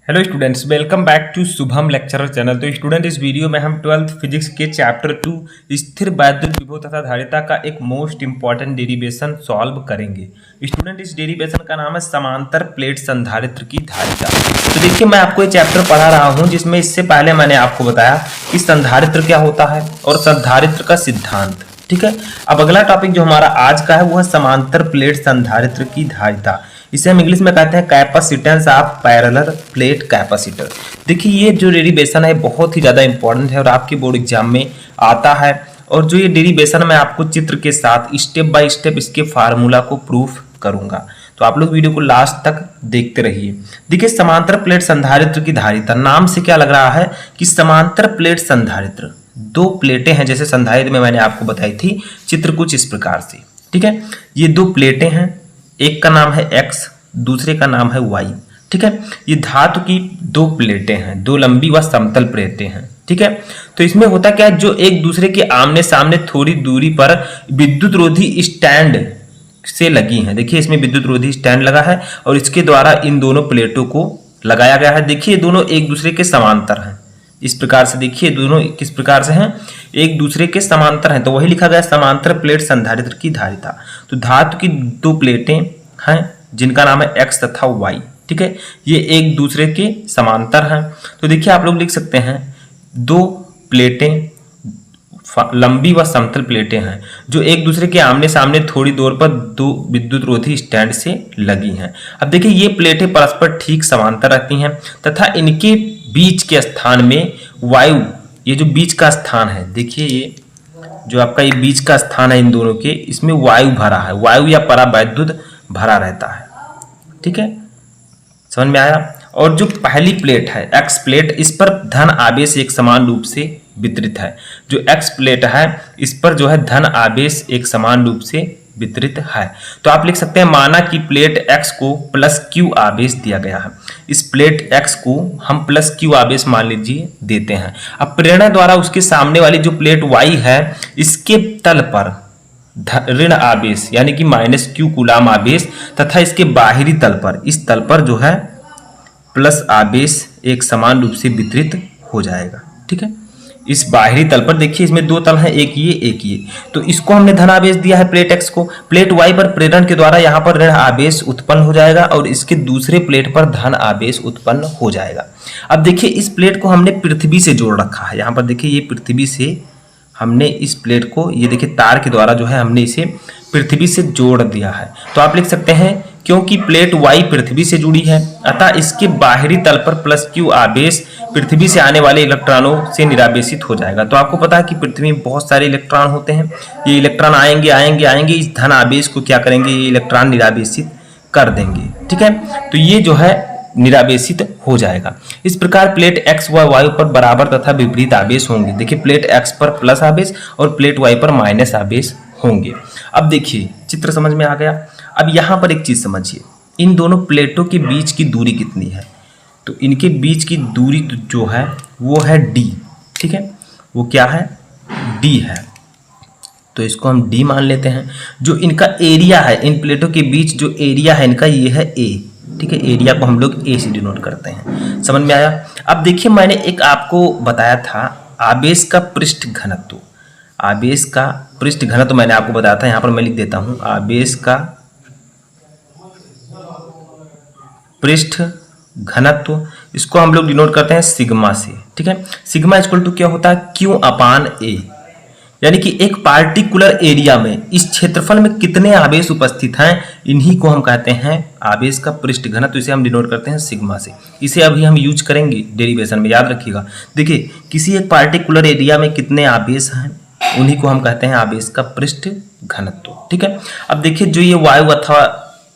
Hello students, welcome back to Shubham lecturer channel. तो student, इस वीडियो में हम 12th फिजिक्स के चैप्टर 2 स्थिर वैद्युत विभव तथा धारिता का एक मोस्ट इंपॉर्टेंट डेरिवेशन सॉल्व करेंगे। स्टूडेंट, इस डेरिवेशन का नाम है समांतर प्लेट संधारित्र की धारिता। तो देखिए, मैं आपको ये चैप्टर पढ़ा रहा हूँ जिसमें इससे पहले मैंने आपको बताया कि संधारित्र क्या होता है और संधारित्र का सिद्धांत। ठीक है, अब अगला टॉपिक जो हमारा आज का है वो है समांतर प्लेट संधारित्र की धारिता। इसे हम इंग्लिश में कहते हैं capacitance of parallel plate capacitor. देखिए, ये जो डेरिवेशन है बहुत ही ज़्यादा इंपॉर्टेंट है और आपके बोर्ड एग्जाम में आता है। और जो ये डेरिवेशन मैं आपको चित्र के साथ स्टेप बाय स्टेप इसके फार्मूला को प्रूफ करूंगा, तो आप लोग वीडियो को लास्ट तक देखते रहिए। देखिए, समांतर प्लेट संधारित्र की धारिता, नाम से क्या लग रहा है कि समांतर प्लेट संधारित्र, दो प्लेटें हैं जैसे संधारित्र में मैंने आपको बताई थी। चित्र कुछ इस प्रकार से, ठीक है। ये दो प्लेटें हैं, एक का नाम है X, दूसरे का नाम है Y। ठीक है, ये धातु की दो प्लेटें हैं, दो लंबी व समतल प्लेटें हैं। ठीक है, तो इसमें होता क्या है, जो एक दूसरे के आमने सामने थोड़ी दूरी पर विद्युत रोधी स्टैंड से लगी हैं। देखिए, इसमें विद्युत रोधी स्टैंड लगा है और इसके द्वारा इन दोनों प्लेटों को लगाया गया है। देखिए, दोनों एक दूसरे के समांतर हैं। इस प्रकार से देखिए, दोनों किस प्रकार से हैं, एक दूसरे के समांतर हैं, तो वही लिखा गया समांतर प्लेट संधारित्र की धारिता। तो धातु की दो प्लेटें हैं जिनका नाम है X तथा Y। ठीक है, ये एक दूसरे के समांतर हैं। तो देखिए, आप लोग लिख सकते हैं दो प्लेटें लंबी व समतल प्लेटें हैं जो एक दूसरे के आमने सामने थोड़ी दूर पर दो विद्युत रोधी स्टैंड से लगी हैं। अब देखिए, ये प्लेटें परस्पर ठीक समांतर रहती हैं तथा इनके बीच के स्थान में वायु, ये जो बीच का स्थान है, देखिए ये जो आपका ये बीच का स्थान है इन दोनों के, इसमें वायु भरा है, वायु या परावैद्युत भरा रहता है। ठीक है, समझ में आया। और जो पहली प्लेट है X प्लेट, इस पर धन आवेश एक समान रूप से वितरित है। जो X प्लेट है इस पर जो है धन आवेश एक समान रूप से वितरित है। तो आप लिख सकते हैं, माना कि प्लेट X को प्लस Q आवेश दिया गया है। इस प्लेट X को हम प्लस Q आवेश मान लीजिए देते हैं। अब प्रेरणा द्वारा उसके सामने वाली जो प्लेट Y है, इसके तल पर ऋण आवेश यानी कि -Q कूलाम आवेश तथा इसके बाहरी तल पर, इस तल पर जो है प्लस आवेश एक समान रूप से वितरित हो जाएगा। ठीक है, इस बाहरी तल पर देखिए, इसमें दो तल हैं, एक ये, तो इसको हमने धन आवेश दिया है प्लेट X को। प्लेट Y पर प्रेरण के द्वारा यहाँ पर ऋण आवेश उत्पन्न हो जाएगा और इसके दूसरे प्लेट पर धन आवेश उत्पन्न हो जाएगा। अब देखिए, इस प्लेट को हमने पृथ्वी से जोड़ रखा है। यहाँ पर देखिए, ये पृथ्वी से हमने इस प्लेट को, ये देखिए तार के द्वारा जो है हमने इसे पृथ्वी से जोड़ दिया है। तो आप लिख सकते हैं, क्योंकि प्लेट Y पृथ्वी से जुड़ी है अतः इसके बाहरी तल पर प्लस Q आवेश पृथ्वी से आने वाले इलेक्ट्रॉनों से निरावेशित हो जाएगा। तो आपको पता है कि पृथ्वी में बहुत सारे इलेक्ट्रॉन होते हैं। ये इलेक्ट्रॉन आएंगे, इस धन आवेश को क्या करेंगे, ये इलेक्ट्रॉन निरावेशित कर देंगे। ठीक है, तो ये जो है निरावेशित हो जाएगा। इस प्रकार प्लेट X व Y पर बराबर तथा विपरीत आवेश होंगे। देखिए, प्लेट X पर प्लस आवेश और प्लेट Y पर माइनस आवेश होंगे। अब देखिए, चित्र समझ में आ गया। अब यहाँ पर एक चीज समझिए, इन दोनों प्लेटों के बीच की दूरी कितनी है, तो इनके बीच की दूरी जो है वो है D। ठीक है, वो क्या है, D है, तो इसको हम D मान लेते हैं। जो इनका एरिया है, इन प्लेटों के बीच जो एरिया है इनका, ये है A। ठीक है, एरिया को हम लोग A से डिनोट करते हैं। समझ में आया। अब देखिए, मैंने एक आपको बताया था आवेश का पृष्ठ घनत्व। आवेश का पृष्ठ घनत्व मैंने आपको बताया था, यहाँ पर मैं लिख देता हूँ, आवेश का पृष्ठ घनत्व, इसको हम लोग डिनोट करते हैं सिग्मा से। ठीक है, सिग्मा इक्वल टू क्या होता है, Q/A। यानी कि एक पार्टिकुलर एरिया में, इस क्षेत्रफल में कितने आवेश उपस्थित हैं, इन्हीं को हम कहते हैं आवेश का पृष्ठ घनत्व। इसे हम डिनोट करते हैं सिग्मा से। इसे अभी हम यूज करेंगे डेरिवेशन में, याद रखिएगा। देखिए, किसी एक पार्टिकुलर एरिया में कितने आवेश हैं, उन्हीं को हम कहते हैं आवेश का पृष्ठ घनत्व। ठीक है, अब देखिए, जो ये वायु अथवा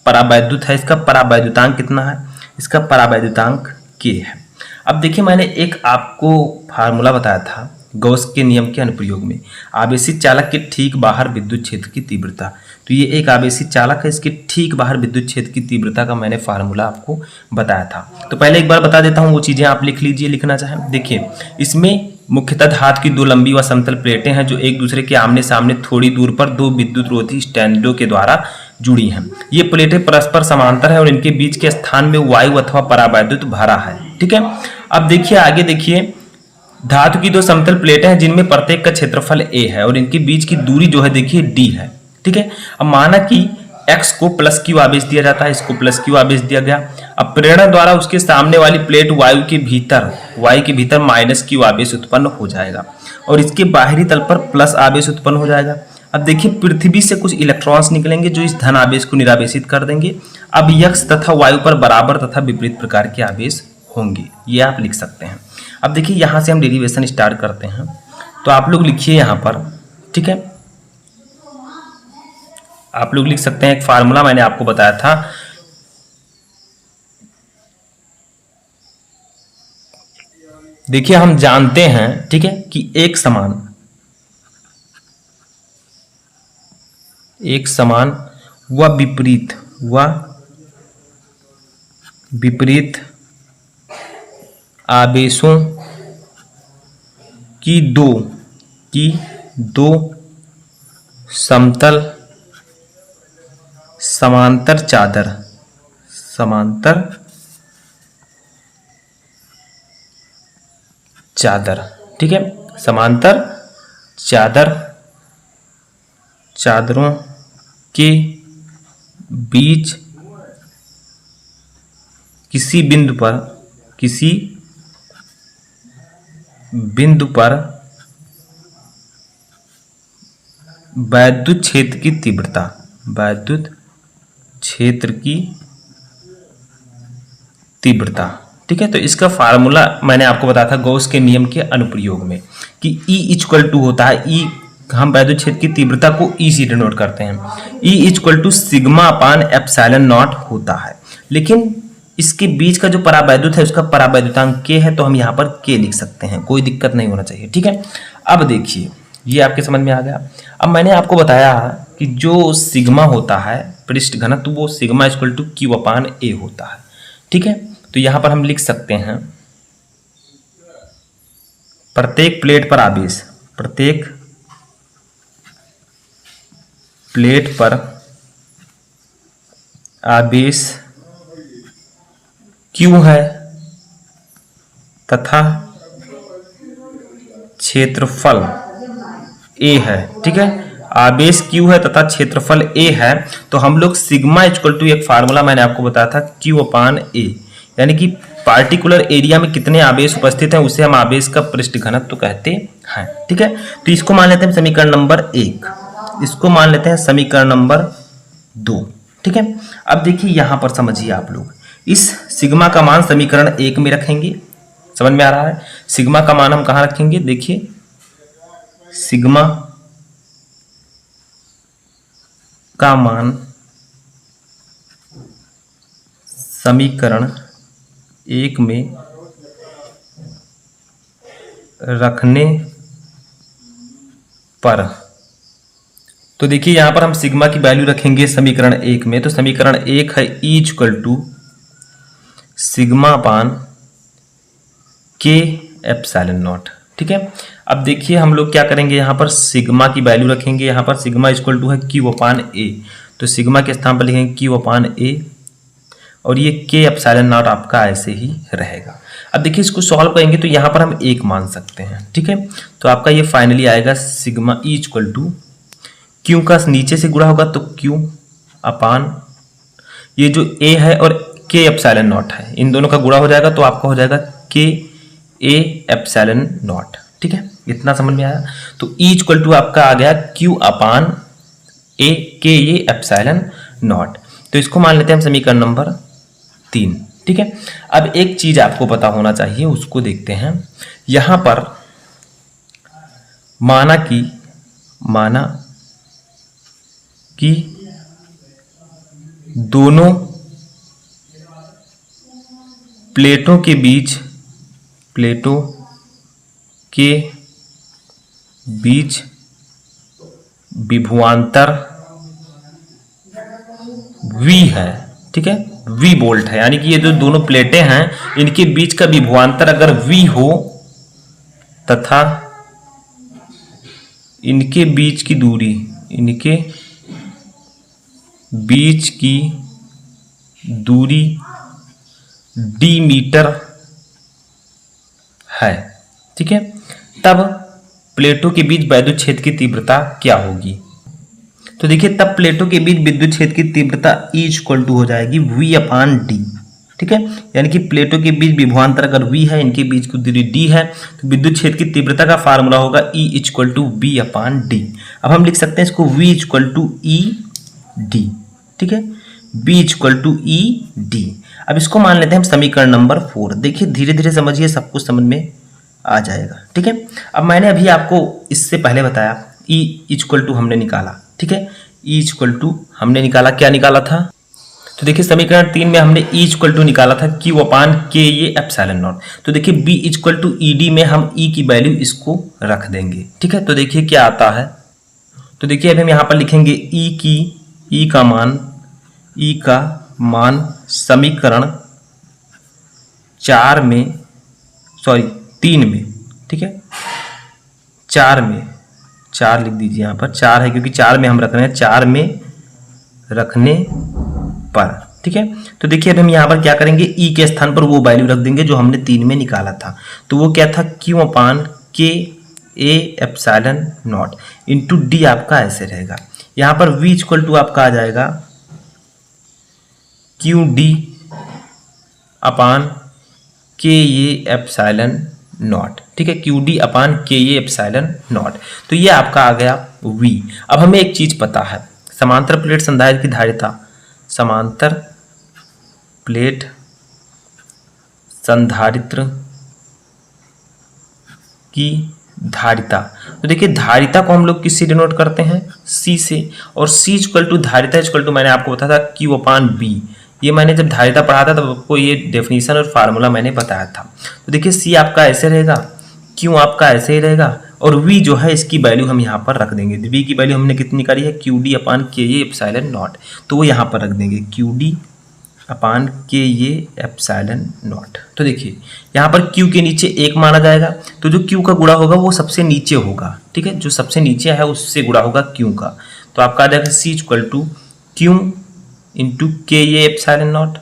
परावैद्युत है, इसका परावैद्युतांक कितना है, इसका परावैद्युतांक K है। अब देखिए, मैंने एक आपको फार्मूला बताया था गॉस के नियम के अनुप्रयोग में, आवेशित चालक के ठीक बाहर विद्युत क्षेत्र की तीव्रता। तो ये एक आवेशित चालक है, इसके ठीक बाहर विद्युत क्षेत्र की तीव्रता का मैंने फार्मूला आपको बताया था। तो पहले एक बार बता देता हूँ, वो चीजें आप लिख लीजिए, लिखना चाहें। देखिए, इसमें मुख्यतः धातु की दो लंबी व समतल प्लेटें हैं जो एक दूसरे के आमने सामने थोड़ी दूर पर दो विद्युत रोधी स्टैंडों के द्वारा जुड़ी हैं। ये प्लेटें परस्पर समांतर है और इनके बीच के स्थान में वायु अथवा परावैद्युत भरा है। ठीक है, अब देखिए आगे देखिए, धातु की दो समतल प्लेटें हैं जिनमें प्रत्येक का क्षेत्रफल a है और इनके बीच की दूरी जो है देखिए d है। ठीक है, अब माना कि x को प्लस q आवेश दिया जाता है, इसको प्लस q आवेश दिया गया। अब प्रेरणा द्वारा उसके सामने वाली प्लेट वायु के भीतर माइनस q आवेश उत्पन्न हो जाएगा और इसके बाहरी तल पर प्लस आवेश उत्पन्न हो जाएगा। अब देखिए पृथ्वी से कुछ इलेक्ट्रॉन्स निकलेंगे जो इस धन आवेश को निरावेशित कर देंगे। अब x तथा वायु पर बराबर तथा विपरीत प्रकार के आवेश होंगे, ये आप लिख सकते हैं। अब देखिए यहाँ से हम डेरिवेशन स्टार्ट करते हैं, तो आप लोग लिखिए यहाँ पर। ठीक है, आप लोग लिख सकते हैं, एक फार्मूला मैंने आपको बताया था, देखिए हम जानते हैं, ठीक है, कि एक समान व विपरीत आवेशों की दो समतल समांतर चादर, ठीक है, समांतर चादरों के बीच किसी बिंदु पर वैद्युत क्षेत्र की तीव्रता, ठीक है। तो इसका फार्मूला मैंने आपको बताया था गॉस के नियम के अनुप्रयोग में कि E इक्वल टू होता है, E हम वैद्युत क्षेत्र की तीव्रता को E से डिनोट करते हैं, E equal to sigma upon epsilon naught होता है। लेकिन इसके बीच का जो परावैद्युत है उसका परावैद्युतांक K है, तो हम यहाँ पर K लिख सकते हैं, कोई दिक्कत नहीं होना चाहिए। ठीक है, अब देखिए ये आपके समझ में आ गया। अब मैंने आपको बताया कि जो सिग्मा होता है पृष्ठ घनत्व, वो sigma equal to Q upon A होता है। ठीक है, तो यहाँ पर हम लिख सकते हैं प्रत्येक प्लेट पर आवेश Q है तथा क्षेत्रफल A है। ठीक है, आवेश Q है तथा क्षेत्रफल A है, तो हम लोग सिग्मा इक्वल टू, एक फार्मूला मैंने आपको बताया था Q अपान A, यानी कि पार्टिकुलर एरिया में कितने आवेश उपस्थित हैं उसे हम आवेश का पृष्ठ घनत्व कहते हैं। ठीक है, तो इसको मान लेते हैं समीकरण नंबर 1, इसको मान लेते हैं समीकरण नंबर 2। ठीक है, अब देखिए यहां पर समझिए आप लोग, इस सिग्मा का मान समीकरण 1 में रखेंगे, समझ में आ रहा है। सिग्मा का मान हम कहां रखेंगे, देखिए सिग्मा का मान समीकरण 1 में रखने पर, तो देखिए यहां पर हम सिग्मा की वैल्यू रखेंगे समीकरण 1 में, तो समीकरण 1 है E equal to sigma upon K epsilon naught. ठीक है, अब देखिए हम लोग क्या करेंगे, यहाँ पर सिग्मा की वैल्यू रखेंगे, यहाँ पर सिग्मा इक्वल टू है Q अपान A, तो सिग्मा के स्थान पर लिखेंगे Q अपान A और ये K एप्सिलॉन नॉट आपका ऐसे ही रहेगा। अब देखिए इसको सॉल्व करेंगे तो यहाँ पर हम 1 मान सकते हैं। ठीक है, तो आपका ये फाइनली आएगा sigma E equal to Q का नीचे से गुणा होगा तो Q अपान ये जो A है और K एप्सिलॉन नॉट है, इन दोनों का गुणा हो जाएगा तो आपका हो जाएगा K A एप्सिलॉन नॉट। ठीक है, इतना समझ में आया। तो E इक्वल टू आपका आ गया Q upon A K A epsilon not, तो इसको मान लेते हैं हम समीकरण नंबर 3। ठीक है, अब एक चीज आपको पता होना चाहिए, उसको देखते हैं। यहां पर माना कि दोनों प्लेटों के बीच विभवांतर V है। ठीक है, V वोल्ट है, यानी कि ये जो दोनों प्लेटें हैं इनके बीच का विभवांतर अगर V हो तथा इनके बीच की दूरी बीच की दूरी d मीटर है, ठीक है। तब प्लेटों के बीच वैद्युत क्षेत्र की तीव्रता क्या होगी? तो देखिए तब प्लेटों के बीच विद्युत क्षेत्र की तीव्रता E इक्वल टू हो जाएगी V/d, ठीक है। यानी कि प्लेटों के बीच विभवांतर अगर V है, इनके बीच की दूरी d है, तो विद्युत क्षेत्र की तीव्रता का फार्मूला होगा E इक्वल टू V/d। अब हम लिख सकते हैं इसको V इक्वल टू ED, ठीक है, V इक्वल टू ED। अब इसको मान लेते हैं हम समीकरण नंबर 4। देखिए धीरे धीरे समझिए, सब कुछ समझ में आ जाएगा, ठीक है। अब मैंने अभी आपको इससे पहले बताया E इक्वल टू हमने निकाला, ठीक है। E इक्वल टू हमने निकाला, क्या निकाला था? तो देखिए समीकरण 3 में हमने E इक्वल टू निकाला था Q/K ये एप्सिलॉन नॉट। तो देखिए B इक्वल टू ED में हम E की वैल्यू इसको रख देंगे, ठीक है। तो देखिए क्या आता है, तो देखिए अब हम यहाँ पर लिखेंगे E का मान समीकरण 3 में, ठीक है, 4 लिख दीजिए, यहाँ पर 4 है क्योंकि 4 में हम रख रहे हैं, 4 में रखने पर, ठीक है। तो देखिए अब हम यहाँ पर क्या करेंगे, E के स्थान पर वो वैल्यू रख देंगे जो हमने 3 में निकाला था। तो वो क्या था, Q/K A epsilon not into D आपका ऐसे रहेगा। यहाँ पर V इक्वल टू आपका आ जाएगा QD/K A एप्सिलॉन नॉट, ठीक है, QD/K A एप्सिलॉन नॉट। तो ये आपका आ गया V। अब हमें एक चीज पता है, समांतर प्लेट संधारित्र की धारिता, समांतर प्लेट संधारित्र की धारिता। तो देखिए धारिता को हम लोग किससे डिनोट करते हैं, C से, और C इक्वल टू धारिता इक्वल टू मैंने आपको बताया था Q/B। ये मैंने जब धारिता पढ़ा था तब आपको ये डेफिनेशन और फार्मूला मैंने बताया था। तो देखिए C आपका ऐसे रहेगा, Q आपका ऐसे ही रहेगा, और V जो है इसकी वैल्यू हम यहाँ पर रख देंगे। V की वैल्यू हमने कितनी करी है, QD/K A एप्सिलॉन नॉट, तो वो यहाँ पर रख देंगे QD/K A एप्सिलॉन नॉट। तो देखिए यहाँ पर Q के नीचे 1 माना जाएगा, तो जो Q का गुणा होगा वो सबसे नीचे होगा, ठीक है, जो सबसे नीचे है उससे गुणा होगा Q का। तो आपका आ जाएगा C equal to Q into K A epsilon not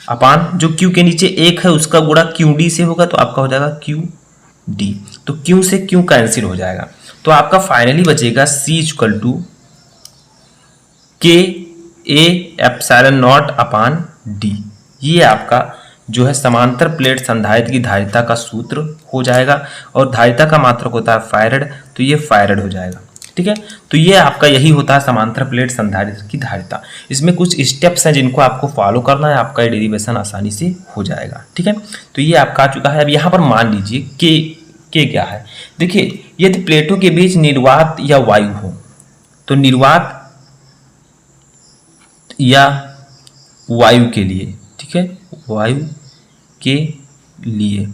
upon जो Q के नीचे 1 है उसका गुणा QD से होगा, तो आपका हो जाएगा QD। तो Q से Q कैंसिल हो जाएगा, तो आपका फाइनली बचेगा C equal to K A epsilon not upon D। ये आपका जो है समांतर प्लेट संधारित्र की धारिता का सूत्र हो जाएगा, और धारिता का मात्रक होता है फैरड, तो ये फैरड हो जाएगा, ठीक है। तो ये आपका यही होता है समांतर प्लेट संधारित्र की धारिता। इसमें कुछ स्टेप्स हैं जिनको आपको फॉलो करना है, आपका डेरिवेशन आसानी से हो जाएगा, ठीक है। तो ये आपका आ चुका है। अब यहाँ पर मान लीजिए के क्या है, देखिए यदि प्लेटों के बीच निर्वात या वायु हो, तो निर्वात या वायु के लिए, ठीक है, वायु के लिए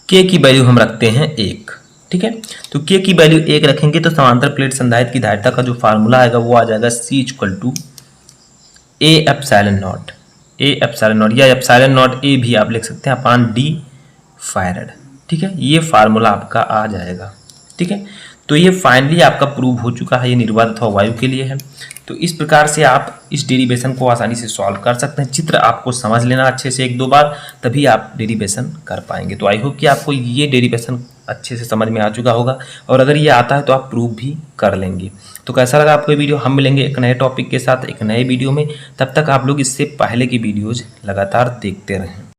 K की वैल्यू हम रखते हैं 1, ठीक है। तो K की वैल्यू 1 रखेंगे तो समांतर प्लेट संधारित्र की धारिता का जो फार्मूला आएगा वो आ जाएगा C equal to A epsilon naught, A epsilon naught, या एप्सिलॉन नॉट A भी आप लिख सकते हैं अपान D फैरड, ठीक है। ये फार्मूला आपका आ जाएगा, ठीक है। तो ये फाइनली आपका प्रूव हो चुका है, ये निर्वात अथवा वायु के लिए है। तो इस प्रकार से आप इस डेरिवेशन को आसानी से सॉल्व कर सकते हैं। चित्र आपको समझ लेना अच्छे से 1-2 बार, तभी आप डेरिवेशन कर पाएंगे। तो आई होप कि आपको ये डेरिवेशन अच्छे से समझ में आ चुका होगा, और अगर ये आता है तो आप प्रूव भी कर लेंगे। तो कैसा लगा आपको ये वीडियो? हम मिलेंगे एक नए टॉपिक के साथ एक नए वीडियो में। तब तक आप लोग इससे पहले की वीडियोज़ लगातार देखते रहें।